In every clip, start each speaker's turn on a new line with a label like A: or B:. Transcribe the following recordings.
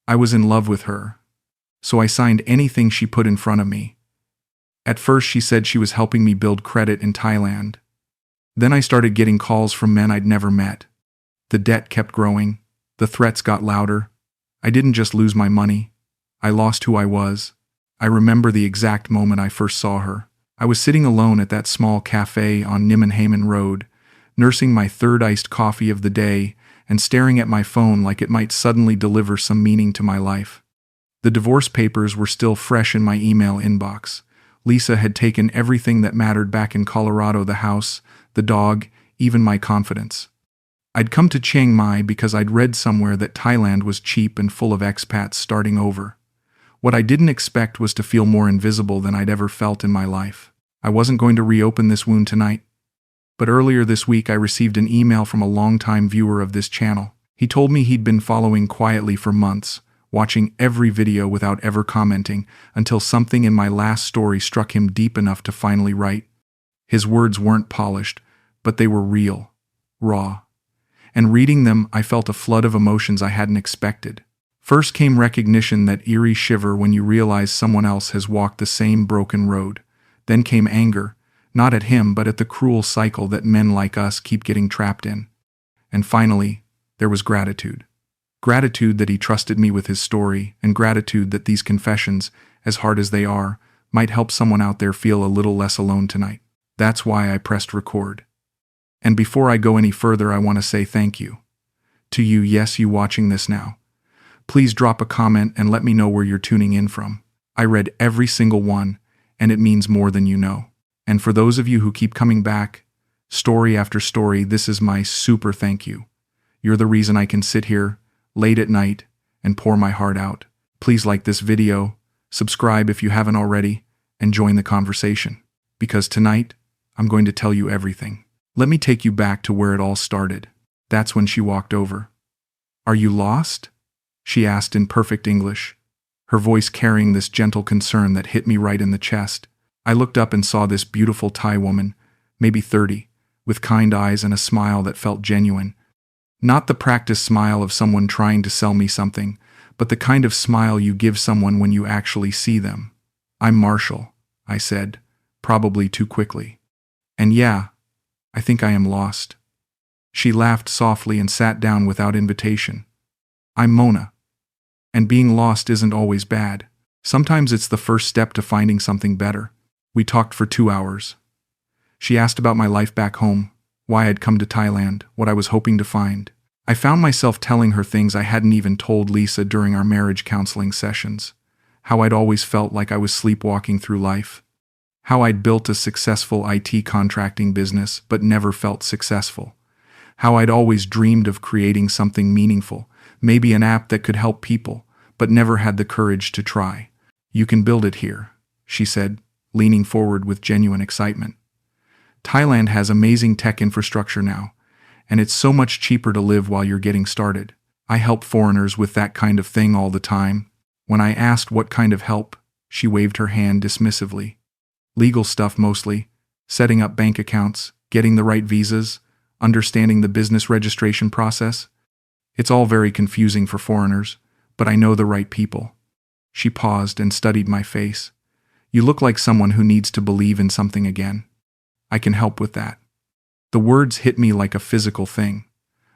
A: I was in love with her, so I signed anything she put in front of me. At first she said she was helping me build credit in Thailand. Then I started getting calls from men I'd never met. The debt kept growing. The threats got louder. I didn't just lose my money. I lost who I was. I remember the exact moment I first saw her. I was sitting alone at that small cafe on Nimmenhamen Road, nursing my third iced coffee of the day and staring at my phone like it might suddenly deliver some meaning to my life. The divorce papers were still fresh in my email inbox. Lisa had taken everything that mattered back in Colorado: the house, the dog, even my confidence. I'd come to Chiang Mai because I'd read somewhere that Thailand was cheap and full of expats starting over. What I didn't expect was to feel more invisible than I'd ever felt in my life. I wasn't going to reopen this wound tonight. But earlier this week I received an email from a longtime viewer of this channel. He told me he'd been following quietly for months, watching every video without ever commenting, until something in my last story struck him deep enough to finally write. His words weren't polished, but they were real, raw. And reading them, I felt a flood of emotions I hadn't expected. First came recognition, that eerie shiver when you realize someone else has walked the same broken road. Then came anger, not at him but at the cruel cycle that men like us keep getting trapped in. And finally, there was gratitude. Gratitude that he trusted me with his story, and gratitude that these confessions, as hard as they are, might help someone out there feel a little less alone tonight. That's why I pressed record. And before I go any further, I want to say thank you. To you, yes, you watching this now. Please drop a comment and let me know where you're tuning in from. I read every single one, and it means more than you know. And for those of you who keep coming back, story after story, this is my super thank you. You're the reason I can sit here, late at night, and pour my heart out. Please like this video, subscribe if you haven't already, and join the conversation. Because tonight, I'm going to tell you everything. Let me take you back to where it all started. That's when she walked over. "Are you lost?" she asked in perfect English, her voice carrying this gentle concern that hit me right in the chest. I looked up and saw this beautiful Thai woman, maybe 30, with kind eyes and a smile that felt genuine. Not the practiced smile of someone trying to sell me something, but the kind of smile you give someone when you actually see them. "I'm Marshall," I said, probably too quickly. "And yeah, I think I am lost." She laughed softly and sat down without invitation. "I'm Mona. And being lost isn't always bad. Sometimes it's the first step to finding something better." We talked for 2 hours. She asked about my life back home, why I'd come to Thailand, what I was hoping to find. I found myself telling her things I hadn't even told Lisa during our marriage counseling sessions. How I'd always felt like I was sleepwalking through life. How I'd built a successful IT contracting business but never felt successful. How I'd always dreamed of creating something meaningful, maybe an app that could help people, but never had the courage to try. "You can build it here," she said, leaning forward with genuine excitement. "Thailand has amazing tech infrastructure now, and it's so much cheaper to live while you're getting started. I help foreigners with that kind of thing all the time." When I asked what kind of help, she waved her hand dismissively. "Legal stuff mostly, setting up bank accounts, getting the right visas, understanding the business registration process. It's all very confusing for foreigners, but I know the right people." She paused and studied my face. "You look like someone who needs to believe in something again. I can help with that." The words hit me like a physical thing.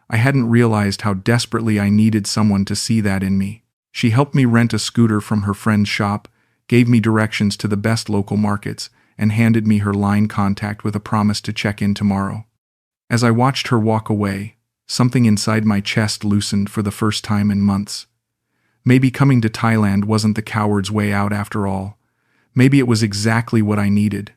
A: I hadn't realized how desperately I needed someone to see that in me. She helped me rent a scooter from her friend's shop, gave me directions to the best local markets, and handed me her line contact with a promise to check in tomorrow. As I watched her walk away, something inside my chest loosened for the first time in months. Maybe coming to Thailand wasn't the coward's way out after all. Maybe it was exactly what I needed.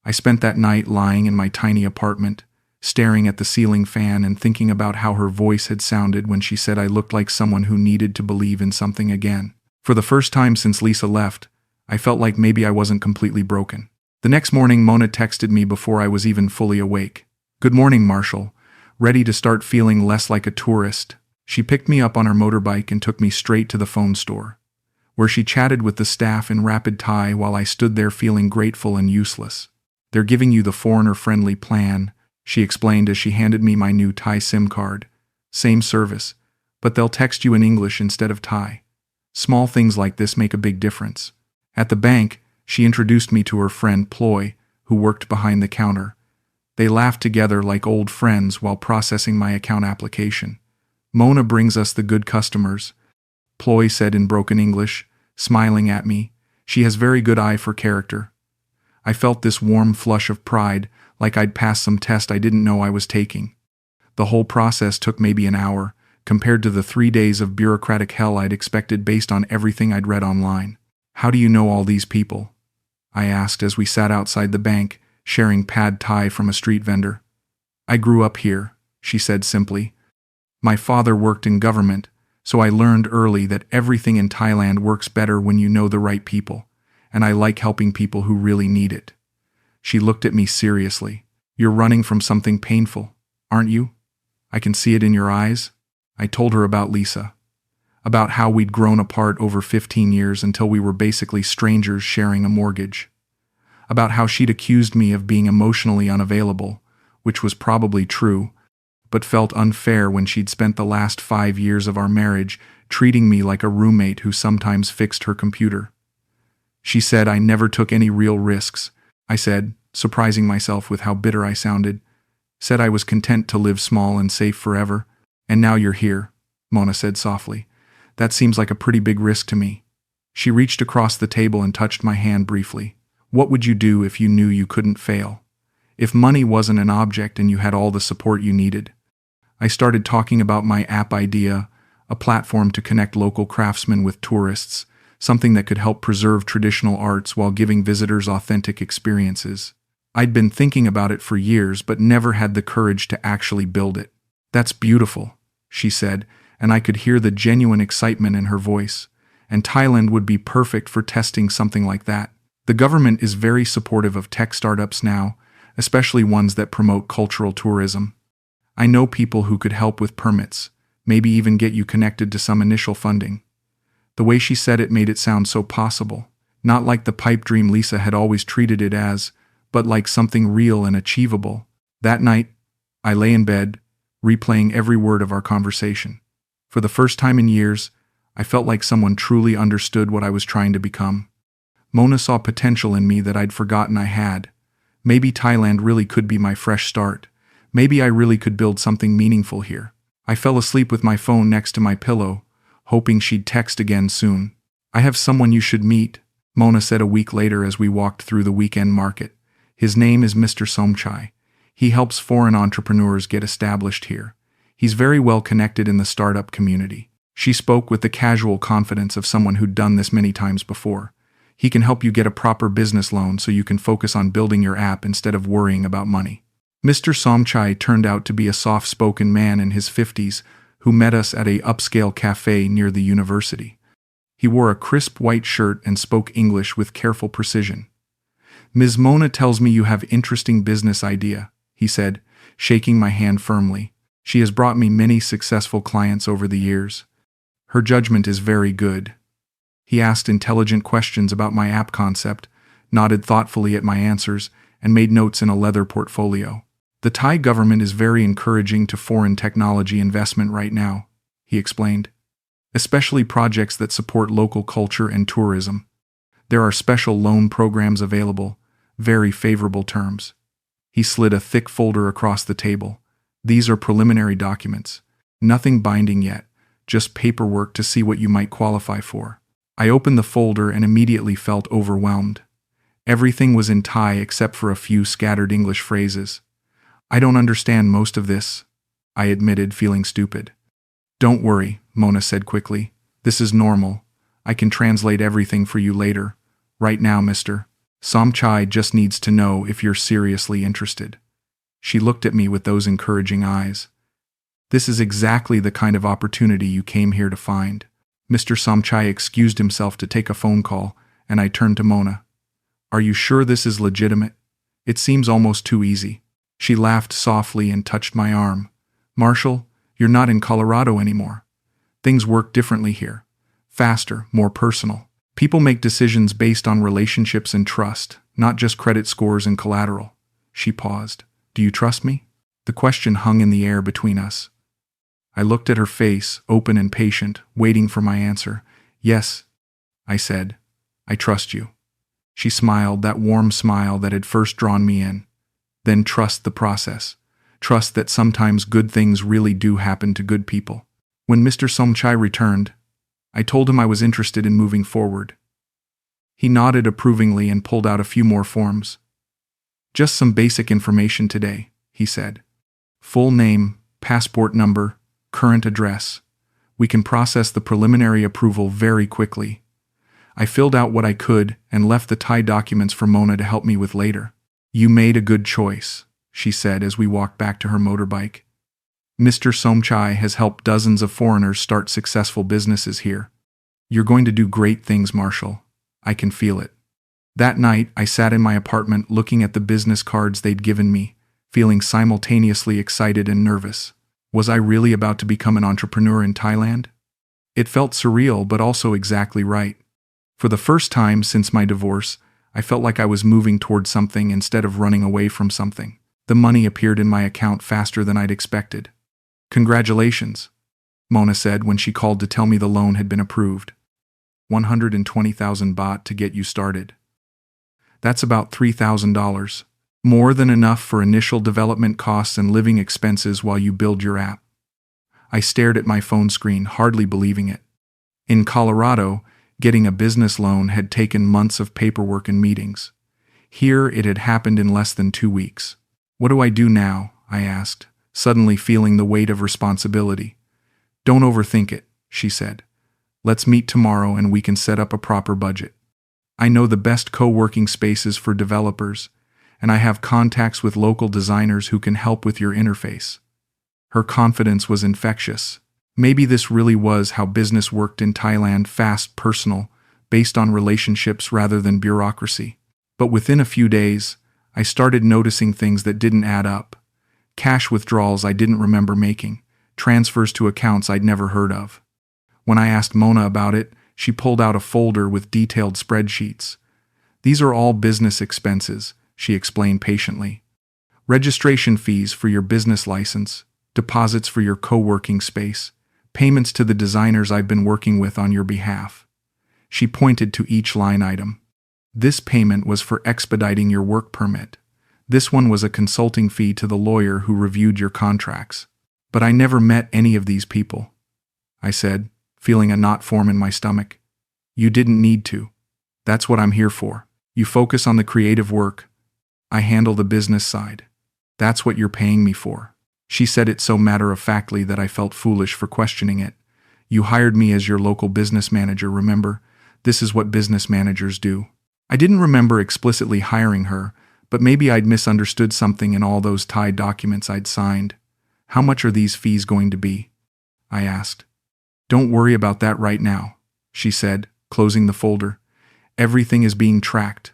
A: I spent that night lying in my tiny apartment, staring at the ceiling fan and thinking about how her voice had sounded when she said I looked like someone who needed to believe in something again. For the first time since Lisa left, I felt like maybe I wasn't completely broken. The next morning, Mona texted me before I was even fully awake. "Good morning, Marshall. Ready to start feeling less like a tourist?" She picked me up on her motorbike and took me straight to the phone store, where she chatted with the staff in rapid Thai while I stood there feeling grateful and useless. "They're giving you the foreigner-friendly plan," she explained as she handed me my new Thai SIM card. "Same service, but they'll text you in English instead of Thai. You'll get 2 GB of data, 2 GB of calls, and 2 GB of SMS. It's all very convenient. But I know the right people." She laughed softly and sat down without invitation. Small things like this make a big difference. At the bank, she introduced me to her friend Ploy, who worked behind the counter. They laughed together like old friends while processing my account application. Mona brings us the good customers, Ploy said in broken English, smiling at me. She has very good eye for character. I felt this warm flush of pride, like I'd passed some test I didn't know I was taking. The whole process took maybe an hour, compared to the 3 days of bureaucratic hell I'd expected based on everything I'd read online. How do you know all these people? I asked as we sat outside the bank, sharing pad thai from a street vendor. I grew up here, she said simply. My father worked in government, so I learned early that everything in Thailand works better when you know the right people, and I like helping people who really need it. She looked at me seriously. You're running from something painful, aren't you? I can see it in your eyes. I told her about Lisa. About how we'd grown apart over 15 years until we were basically strangers sharing a mortgage. About how she'd accused me of being emotionally unavailable, which was probably true, but felt unfair when she'd spent the last 5 years of our marriage treating me like a roommate who sometimes fixed her computer. She said I never took any real risks, I said, surprising myself with how bitter I sounded. Said I was content to live small and safe forever. And now you're here, Mona said softly. That seems like a pretty big risk to me. She reached across the table and touched my hand briefly. What would you do if you knew you couldn't fail? If money wasn't an object and you had all the support you needed? I started talking about my app idea, a platform to connect local craftsmen with tourists, something that could help preserve traditional arts while giving visitors authentic experiences. I'd been thinking about it for years but never had the courage to actually build it. That's beautiful, she said, and I could hear the genuine excitement in her voice. And Thailand would be perfect for testing something like that. The government is very supportive of tech startups now, especially ones that promote cultural tourism. I know people who could help with permits, maybe even get you connected to some initial funding. The way she said it made it sound so possible, not like the pipe dream Lisa had always treated it as, but like something real and achievable. That night, I lay in bed, replaying every word of our conversation. For the first time in years, I felt like someone truly understood what I was trying to become. Mona saw potential in me that I'd forgotten I had. Maybe Thailand really could be my fresh start. Maybe I really could build something meaningful here. I fell asleep with my phone next to my pillow, hoping she'd text again soon. I have someone you should meet, Mona said a week later as we walked through the weekend market. His name is Mr. Somchai. He helps foreign entrepreneurs get established here. He's very well connected in the startup community. She spoke with the casual confidence of someone who'd done this many times before. He can help you get a proper business loan so you can focus on building your app instead of worrying about money. Mr. Somchai turned out to be a soft-spoken man in his 50s who met us at a upscale cafe near the university. He wore a crisp white shirt and spoke English with careful precision. Ms. Mona tells me you have interesting business idea, he said, shaking my hand firmly. She has brought me many successful clients over the years. Her judgment is very good. He asked intelligent questions about my app concept, nodded thoughtfully at my answers, and made notes in a leather portfolio. The Thai government is very encouraging to foreign technology investment right now, he explained, especially projects that support local culture and tourism. There are special loan programs available, very favorable terms. He slid a thick folder across the table. These are preliminary documents. Nothing binding yet, just paperwork to see what you might qualify for. I opened the folder and immediately felt overwhelmed. Everything was in Thai except for a few scattered English phrases. I don't understand most of this, I admitted, feeling stupid. Don't worry, Mona said quickly. This is normal. I can translate everything for you later. Right now, Mr. Somchai just needs to know if you're seriously interested. She looked at me with those encouraging eyes. This is exactly the kind of opportunity you came here to find. Mr. Somchai excused himself to take a phone call, and I turned to Mona. Are you sure this is legitimate? It seems almost too easy. She laughed softly and touched my arm. Marshall, you're not in Colorado anymore. Things work differently here. Faster, more personal. People make decisions based on relationships and trust, not just credit scores and collateral. She paused. Do you trust me? The question hung in the air between us. I looked at her face, open and patient, waiting for my answer. Yes, I said. I trust you. She smiled, that warm smile that had first drawn me in. Then trust the process. Trust that sometimes good things really do happen to good people. When Mr. Somchai returned, I told him I was interested in moving forward. He nodded approvingly and pulled out a few more forms. Just some basic information today, he said. Full name, passport number, current address. We can process the preliminary approval very quickly. I filled out what I could and left the Thai documents for Mona to help me with later. You made a good choice, she said as we walked back to her motorbike. Mr. Somchai has helped dozens of foreigners start successful businesses here. You're going to do great things, Marshall. I can feel it. That night, I sat in my apartment looking at the business cards they'd given me, feeling simultaneously excited and nervous. Was I really about to become an entrepreneur in Thailand? It felt surreal, but also exactly right. For the first time since my divorce, I felt like I was moving toward something instead of running away from something. The money appeared in my account faster than I'd expected. Congratulations, Mona said when she called to tell me the loan had been approved. 120,000 baht to get you started. That's about $3,000. More than enough for initial development costs and living expenses while you build your app. I stared at my phone screen, hardly believing it. In Colorado, getting a business loan had taken months of paperwork and meetings. Here, it had happened in less than 2 weeks. What do I do now? I asked, suddenly feeling the weight of responsibility. Don't overthink it, she said. Let's meet tomorrow and we can set up a proper budget. I know the best co-working spaces for developers, and I have contacts with local designers who can help with your interface. Her confidence was infectious. Maybe this really was how business worked in Thailand, fast, personal, based on relationships rather than bureaucracy. But within a few days, I started noticing things that didn't add up. Cash withdrawals I didn't remember making, transfers to accounts I'd never heard of. When I asked Mona about it, she pulled out a folder with detailed spreadsheets. These are all business expenses, she explained patiently. Registration fees for your business license, deposits for your co-working space, payments to the designers I've been working with on your behalf. She pointed to each line item. This payment was for expediting your work permit. This one was a consulting fee to the lawyer who reviewed your contracts. But I never met any of these people, I said, feeling a knot form in my stomach. You didn't need to. That's what I'm here for. You focus on the creative work. I handle the business side. That's what you're paying me for. She said it so matter-of-factly that I felt foolish for questioning it. You hired me as your local business manager, remember? This is what business managers do. I didn't remember explicitly hiring her, but maybe I'd misunderstood something in all those Thai documents I'd signed. How much are these fees going to be? I asked. Don't worry about that right now, she said, closing the folder. Everything is being tracked.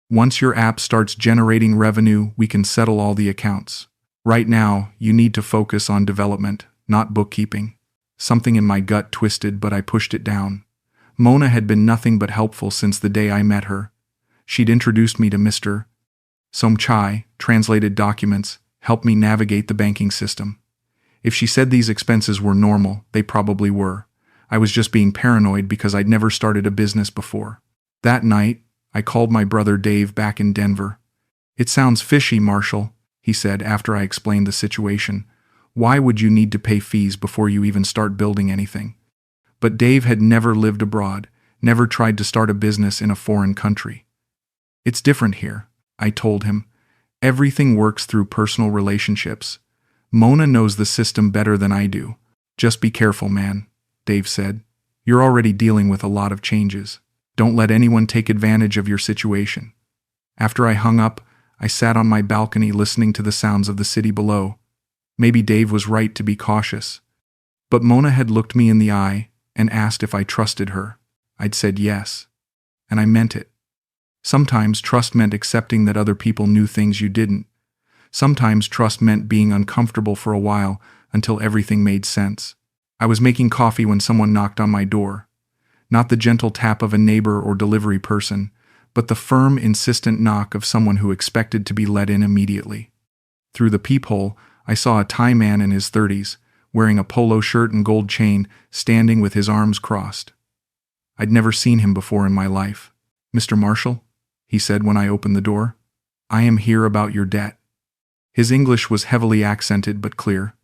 A: Once your app starts generating revenue, we can settle all the accounts. Right now, you need to focus on development, not bookkeeping. Something in my gut twisted, but I pushed it down. Mona had been nothing but helpful since the day I met her. She'd introduced me to Mr. Somchai, translated documents, helped me navigate the banking system. If she said these expenses were normal, they probably were. I was just being paranoid because I'd never started a business before. That night, I called my brother Dave back in Denver. It sounds fishy, Marshall, he said after I explained the situation. Why would you need to pay fees before you even start building anything? But Dave had never lived abroad, never tried to start a business in a foreign country. It's different here, I told him. Everything works through personal relationships. Mona knows the system better than I do. Just be careful, man, Dave said. You're already dealing with a lot of changes. Don't let anyone take advantage of your situation. After I hung up, I sat on my balcony listening to the sounds of the city below. Maybe Dave was right to be cautious. But Mona had looked me in the eye and asked if I trusted her. I'd said yes. And I meant it. Sometimes trust meant accepting that other people knew things you didn't. Sometimes trust meant being uncomfortable for a while until everything made sense. I was making coffee when someone knocked on my door. Not the gentle tap of a neighbor or delivery person, but the firm, insistent knock of someone who expected to be let in immediately. Through the peephole, I saw a Thai man in his 30s, wearing a polo shirt and gold chain, standing with his arms crossed. I'd never seen him before in my life. "Mr. Marshall?" he said when I opened the door. "I am here about your debt." His English was heavily accented but clear.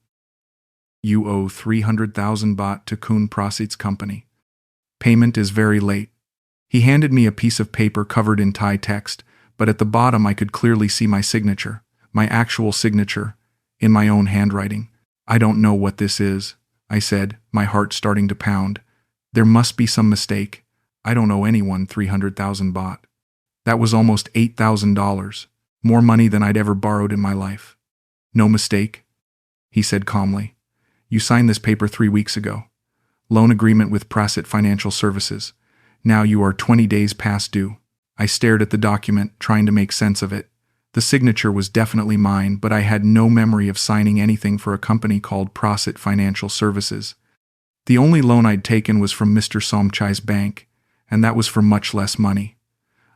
A: "You owe 300,000 baht to Kun Prasit's company. Payment is very late." He handed me a piece of paper covered in Thai text, but at the bottom I could clearly see my signature, my actual signature, in my own handwriting. "I don't know what this is," I said, my heart starting to pound. "There must be some mistake. I don't owe anyone 300,000 baht. That was almost $8,000, more money than I'd ever borrowed in my life." "No mistake," he said calmly. "You signed this paper 3 weeks ago. Loan agreement with Prasit Financial Services. Now you are 20 days past due." I stared at the document, trying to make sense of it. The signature was definitely mine, but I had no memory of signing anything for a company called Prasit Financial Services. The only loan I'd taken was from Mr. Somchai's bank, and that was for much less money.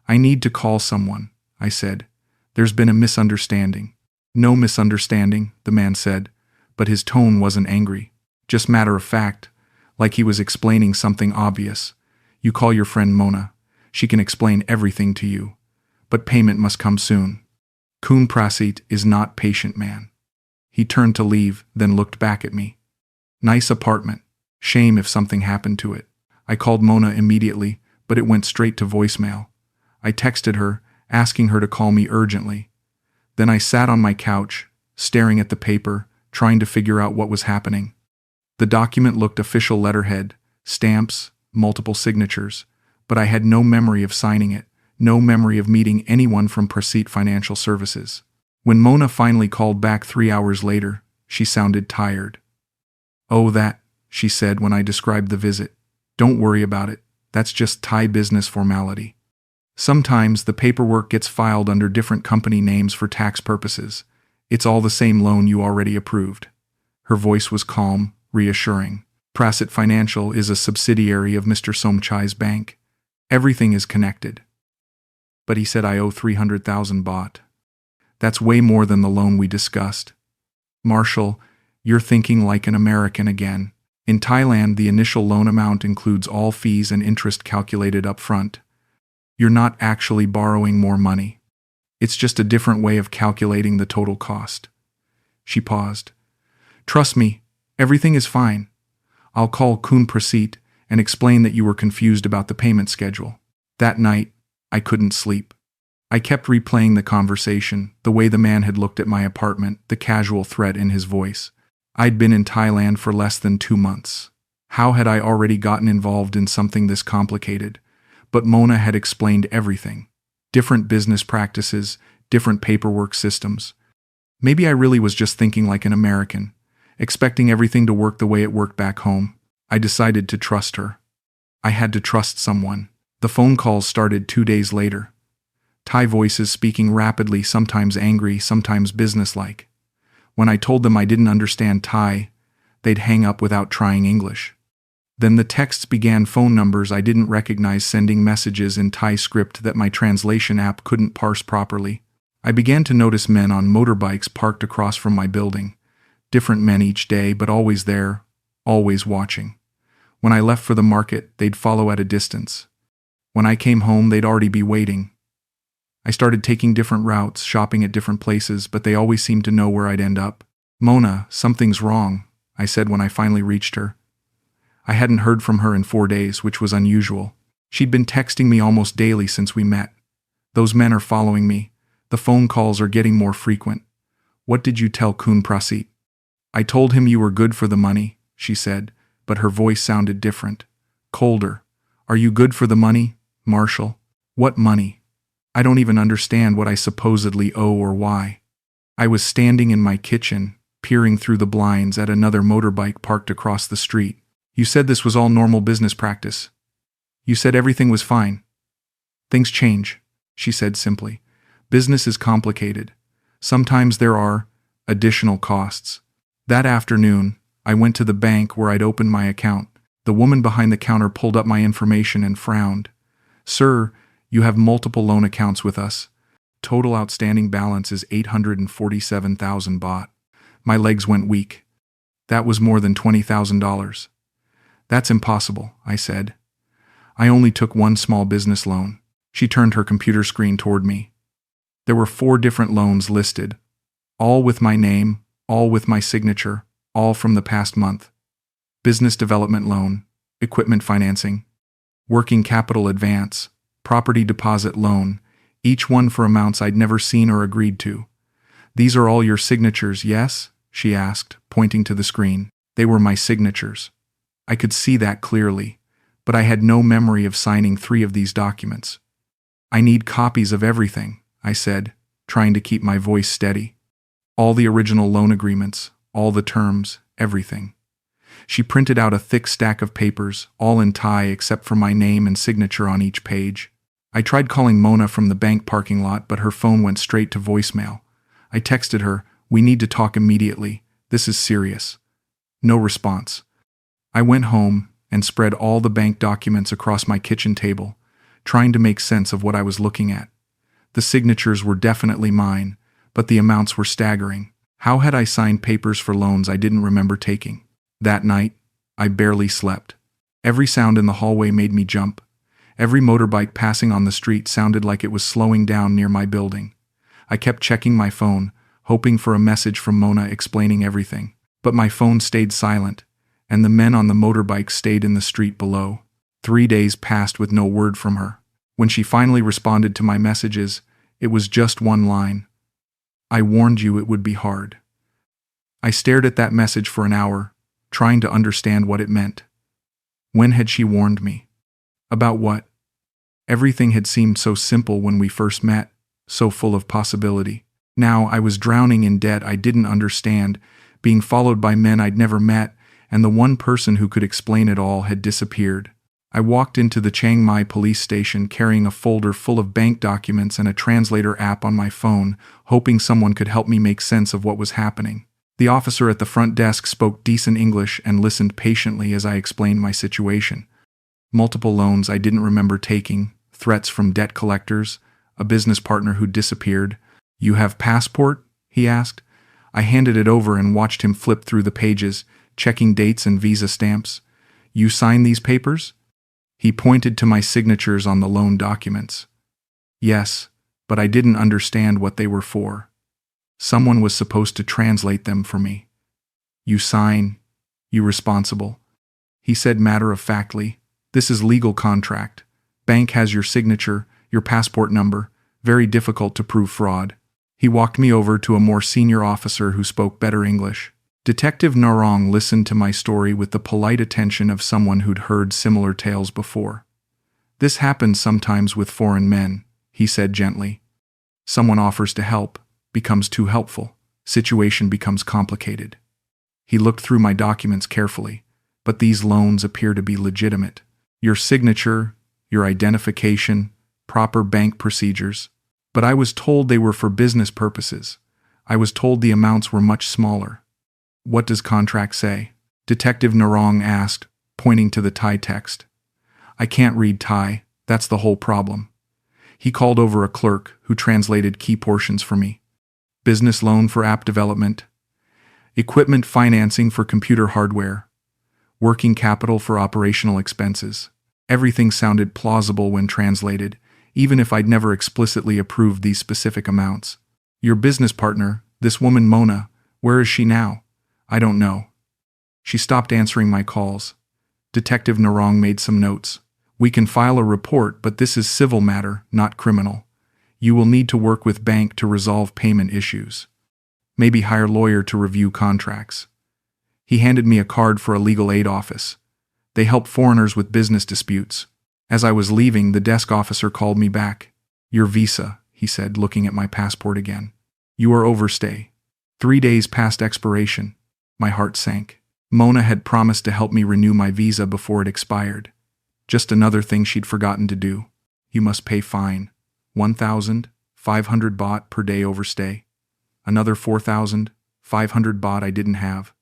A: "I need to call someone," I said. "There's been a misunderstanding." "No misunderstanding," the man said, but his tone wasn't angry, just matter of fact, like he was explaining something obvious. "You call your friend Mona. She can explain everything to you. But payment must come soon. Kun Prasit is not patient man." He turned to leave, then looked back at me. "Nice apartment. Shame if something happened to it." I called Mona immediately, but it went straight to voicemail. I texted her, asking her to call me urgently. Then I sat on my couch, staring at the paper, trying to figure out what was happening. The document looked official letterhead, stamps, multiple signatures, but I had no memory of signing it, no memory of meeting anyone from Prasit Financial Services. When Mona finally called back 3 hours later, she sounded tired. "Oh, that," she said when I described the visit. "Don't worry about it. That's just Thai business formality. Sometimes the paperwork gets filed under different company names for tax purposes. It's all the same loan you already approved." Her voice was calm, reassuring. "Prasit Financial is a subsidiary of Mr. Somchai's bank. Everything is connected." "But he said I owe 300,000 baht. That's way more than the loan we discussed." "Marshall, you're thinking like an American again. In Thailand, the initial loan amount includes all fees and interest calculated up front. You're not actually borrowing more money. It's just a different way of calculating the total cost." She paused. "Trust me, everything is fine. I'll call Kun Prasit and explain that you were confused about the payment schedule." That night, I couldn't sleep. I kept replaying the conversation, the way the man had looked at my apartment, the casual threat in his voice. I'd been in Thailand for less than 2 months. How had I already gotten involved in something this complicated? But Mona had explained everything. Different business practices, different paperwork systems. Maybe I really was just thinking like an American, expecting everything to work the way it worked back home. I decided to trust her. I had to trust someone. The phone calls started 2 days later. Thai voices speaking rapidly, sometimes angry, sometimes businesslike. When I told them I didn't understand Thai, they'd hang up without trying English. Then the texts began, phone numbers I didn't recognize sending messages in Thai script that my translation app couldn't parse properly. I began to notice men on motorbikes parked across from my building. Different men each day, but always there, always watching. When I left for the market, they'd follow at a distance. When I came home, they'd already be waiting. I started taking different routes, shopping at different places, but they always seemed to know where I'd end up. "Mona, something's wrong," I said when I finally reached her. I hadn't heard from her in 4 days, which was unusual. She'd been texting me almost daily since we met. "Those men are following me. The phone calls are getting more frequent. What did you tell Kun Prasit?" "I told him you were good for the money," she said, but her voice sounded different, colder. "Are you good for the money, Marshall?" "What money? I don't even understand what I supposedly owe or why." I was standing in my kitchen, peering through the blinds at another motorbike parked across the street. "You said this was all normal business practice. You said everything was fine." "Things change," she said simply. "Business is complicated. Sometimes there are additional costs." That afternoon, I went to the bank where I'd opened my account. The woman behind the counter pulled up my information and frowned. "Sir, you have multiple loan accounts with us. Total outstanding balance is 847,000 baht. My legs went weak. That was more than $20,000. "That's impossible," I said. I only took one small business loan. She turned her computer screen toward me. There were 4 different loans listed, all with my name, all with my signature, all from the past month. Business development loan, equipment financing, working capital advance, property deposit loan, each one for amounts I'd never seen or agreed to. These are all your signatures, yes? She asked, pointing to the screen. They were my signatures. I could see that clearly, but I had no memory of signing 3 of these documents. I need copies of everything, I said, trying to keep my voice steady. All the original loan agreements, all the terms, everything. She printed out a thick stack of papers, all in Thai except for my name and signature on each page. I tried calling Mona from the bank parking lot, but her phone went straight to voicemail. I texted her, "We need to talk immediately. This is serious." No response. I went home and spread all the bank documents across my kitchen table, trying to make sense of what I was looking at. The signatures were definitely mine, but the amounts were staggering. How had I signed papers for loans I didn't remember taking? That night, I barely slept. Every sound in the hallway made me jump. Every motorbike passing on the street sounded like it was slowing down near my building. I kept checking my phone, hoping for a message from Mona explaining everything. But my phone stayed silent, and the men on the motorbike stayed in the street below. 3 days passed with no word from her. When she finally responded to my messages, it was just one line. "I warned you it would be hard." I stared at that message for an hour, trying to understand what it meant. When had she warned me? About what? Everything had seemed so simple when we first met, so full of possibility. Now I was drowning in debt I didn't understand, being followed by men I'd never met, and the one person who could explain it all had disappeared. I walked into the Chiang Mai police station carrying a folder full of bank documents and a translator app on my phone, hoping someone could help me make sense of what was happening. The officer at the front desk spoke decent English and listened patiently as I explained my situation. Multiple loans I didn't remember taking, threats from debt collectors, a business partner who disappeared. "You have passport?" he asked. I handed it over and watched him flip through the pages, checking dates and visa stamps. "You sign these papers?" He pointed to my signatures on the loan documents. "Yes, but I didn't understand what they were for. Someone was supposed to translate them for me." "You sign, you responsible," he said matter-of-factly. "This is legal contract. Bank has your signature, your passport number. Very difficult to prove fraud." He walked me over to a more senior officer who spoke better English. Detective Narong listened to my story with the polite attention of someone who'd heard similar tales before. "This happens sometimes with foreign men," he said gently. "Someone offers to help, becomes too helpful, situation becomes complicated." He looked through my documents carefully, "But these loans appear to be legitimate. Your signature, your identification, proper bank procedures. But I was told they were for business purposes. I was told the amounts were much smaller." "What does contract say?" Detective Narong asked, pointing to the Thai text. "I can't read Thai, that's the whole problem." He called over a clerk who translated key portions for me. Business loan for app development. Equipment financing for computer hardware. Working capital for operational expenses. Everything sounded plausible when translated, even if I'd never explicitly approved these specific amounts. "Your business partner, this woman Mona, where is she now?" "I don't know. She stopped answering my calls." Detective Narong made some notes. "We can file a report, but this is civil matter, not criminal. You will need to work with bank to resolve payment issues. Maybe hire lawyer to review contracts." He handed me a card for a legal aid office. They help foreigners with business disputes. As I was leaving, the desk officer called me back. "Your visa," he said, looking at my passport again. "You are overstay. 3 days past expiration." My heart sank. Mona had promised to help me renew my visa before it expired. Just another thing she'd forgotten to do. "You must pay fine. 1,500 baht per day overstay. Another 4,500 baht I didn't have.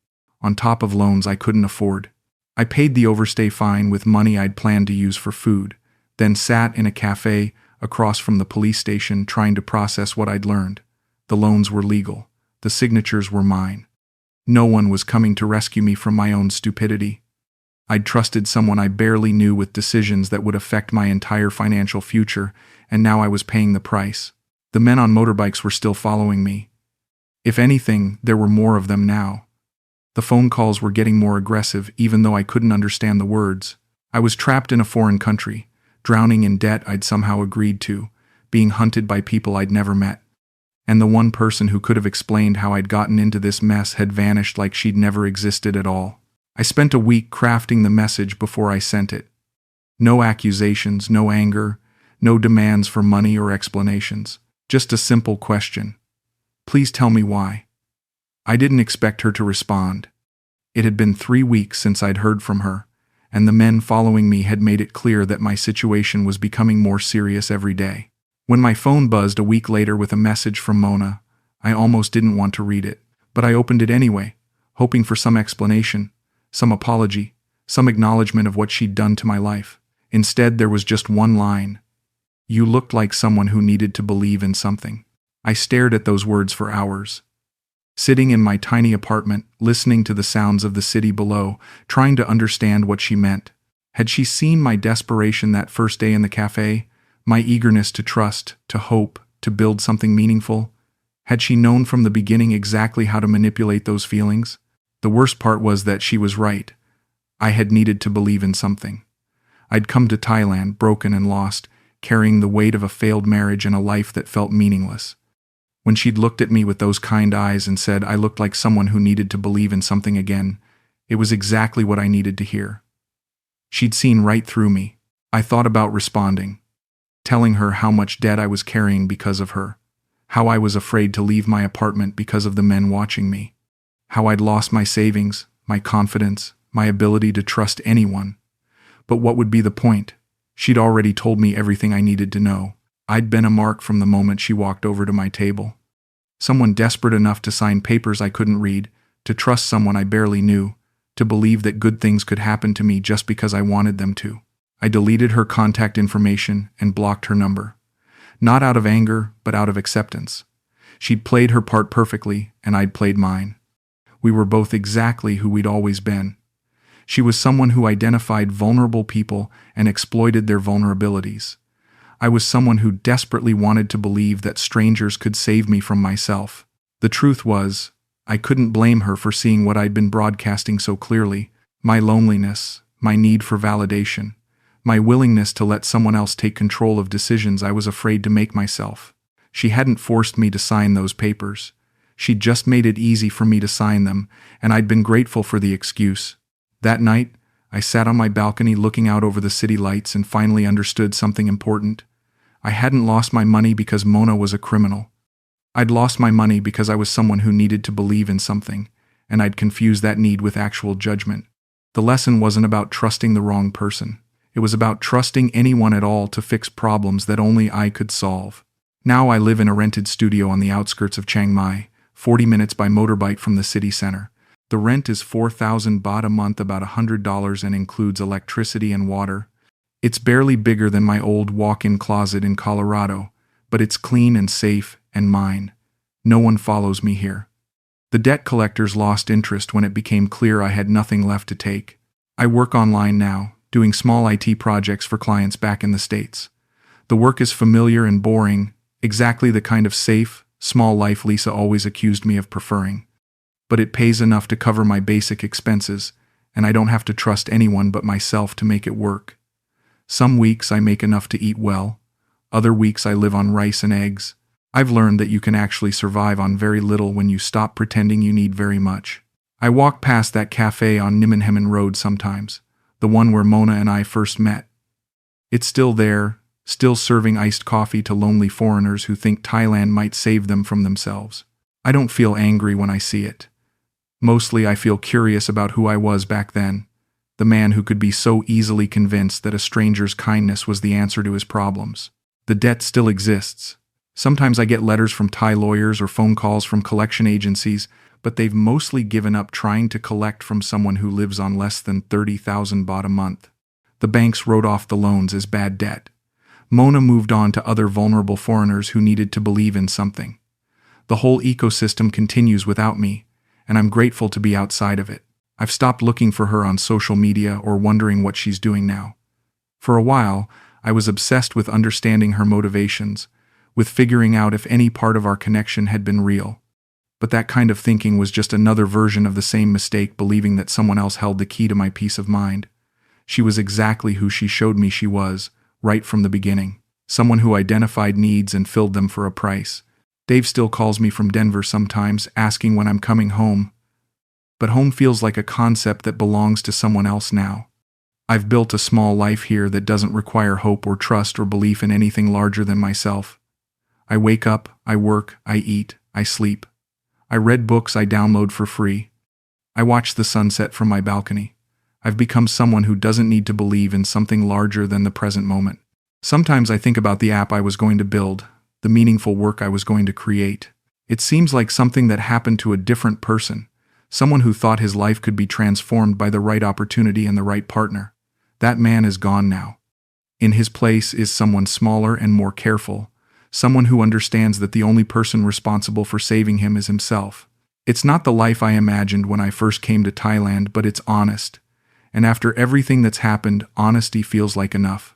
A: On top of loans I couldn't afford." I paid the overstay fine with money I'd planned to use for food, then sat in a cafe across from the police station trying to process what I'd learned. The loans were legal. The signatures were mine. No one was coming to rescue me from my own stupidity. I'd trusted someone I barely knew with decisions that would affect my entire financial future, and now I was paying the price. The men on motorbikes were still following me. If anything, there were more of them now. The phone calls were getting more aggressive, even though I couldn't understand the words. I was trapped in a foreign country, drowning in debt I'd somehow agreed to, being hunted by people I'd never met. And the one person who could have explained how I'd gotten into this mess had vanished like she'd never existed at all. I spent a week crafting the message before I sent it. No accusations, no anger, no demands for money or explanations. Just a simple question. Please tell me why. I didn't expect her to respond. It had been 3 weeks since I'd heard from her, and the men following me had made it clear that my situation was becoming more serious every day. When my phone buzzed a week later with a message from Mona, I almost didn't want to read it, but I opened it anyway, hoping for some explanation, some apology, some acknowledgement of what she'd done to my life. Instead, there was just one line. You looked like someone who needed to believe in something. I stared at those words for hours. Sitting in my tiny apartment, listening to the sounds of the city below, trying to understand what she meant. Had she seen my desperation that first day in the cafe? My eagerness to trust, to hope, to build something meaningful? Had she known from the beginning exactly how to manipulate those feelings? The worst part was that she was right. I had needed to believe in something. I'd come to Thailand, broken and lost, carrying the weight of a failed marriage and a life that felt meaningless. When she'd looked at me with those kind eyes and said I looked like someone who needed to believe in something again, it was exactly what I needed to hear. She'd seen right through me. I thought about responding, telling her how much debt I was carrying because of her, how I was afraid to leave my apartment because of the men watching me, how I'd lost my savings, my confidence, my ability to trust anyone. But what would be the point? She'd already told me everything I needed to know. I'd been a mark from the moment she walked over to my table. Someone desperate enough to sign papers I couldn't read, to trust someone I barely knew, to believe that good things could happen to me just because I wanted them to. I deleted her contact information and blocked her number. Not out of anger, but out of acceptance. She'd played her part perfectly, and I'd played mine. We were both exactly who we'd always been. She was someone who identified vulnerable people and exploited their vulnerabilities. I was someone who desperately wanted to believe that strangers could save me from myself. The truth was, I couldn't blame her for seeing what I'd been broadcasting so clearly: my loneliness, my need for validation, my willingness to let someone else take control of decisions I was afraid to make myself. She hadn't forced me to sign those papers. She'd just made it easy for me to sign them, and I'd been grateful for the excuse. That night, I sat on my balcony looking out over the city lights and finally understood something important. I hadn't lost my money because Mona was a criminal. I'd lost my money because I was someone who needed to believe in something, and I'd confused that need with actual judgment. The lesson wasn't about trusting the wrong person. It was about trusting anyone at all to fix problems that only I could solve. Now I live in a rented studio on the outskirts of Chiang Mai, 40 minutes by motorbike from the city center. The rent is 4,000 baht a month, about $100, and includes electricity and water. It's barely bigger than my old walk-in closet in Colorado, but it's clean and safe and mine. No one follows me here. The debt collectors lost interest when it became clear I had nothing left to take. I work online now, doing small IT projects for clients back in the States. The work is familiar and boring, exactly the kind of safe, small life Lisa always accused me of preferring. But it pays enough to cover my basic expenses, and I don't have to trust anyone but myself to make it work. Some weeks I make enough to eat well. Other weeks I live on rice and eggs. I've learned that you can actually survive on very little when you stop pretending you need very much. I walk past that cafe on Nimmenhemen Road sometimes, the one where Mona and I first met. It's still there, still serving iced coffee to lonely foreigners who think Thailand might save them from themselves. I don't feel angry when I see it. Mostly I feel curious about who I was back then, the man who could be so easily convinced that a stranger's kindness was the answer to his problems. The debt still exists. Sometimes I get letters from Thai lawyers or phone calls from collection agencies, but they've mostly given up trying to collect from someone who lives on less than 30,000 baht a month. The banks wrote off the loans as bad debt. Mona moved on to other vulnerable foreigners who needed to believe in something. The whole ecosystem continues without me, and I'm grateful to be outside of it. I've stopped looking for her on social media or wondering what she's doing now. For a while, I was obsessed with understanding her motivations, with figuring out if any part of our connection had been real. But that kind of thinking was just another version of the same mistake, believing that someone else held the key to my peace of mind. She was exactly who she showed me she was, right from the beginning. Someone who identified needs and filled them for a price. Dave still calls me from Denver sometimes, asking when I'm coming home. But home feels like a concept that belongs to someone else now. I've built a small life here that doesn't require hope or trust or belief in anything larger than myself. I wake up, I work, I eat, I sleep. I read books I download for free. I watch the sunset from my balcony. I've become someone who doesn't need to believe in something larger than the present moment. Sometimes I think about the app I was going to build, the meaningful work I was going to create. It seems like something that happened to a different person, someone who thought his life could be transformed by the right opportunity and the right partner. That man is gone now. In his place is someone smaller and more careful, someone who understands that the only person responsible for saving him is himself. It's not the life I imagined when I first came to Thailand, but it's honest. And after everything that's happened, honesty feels like enough.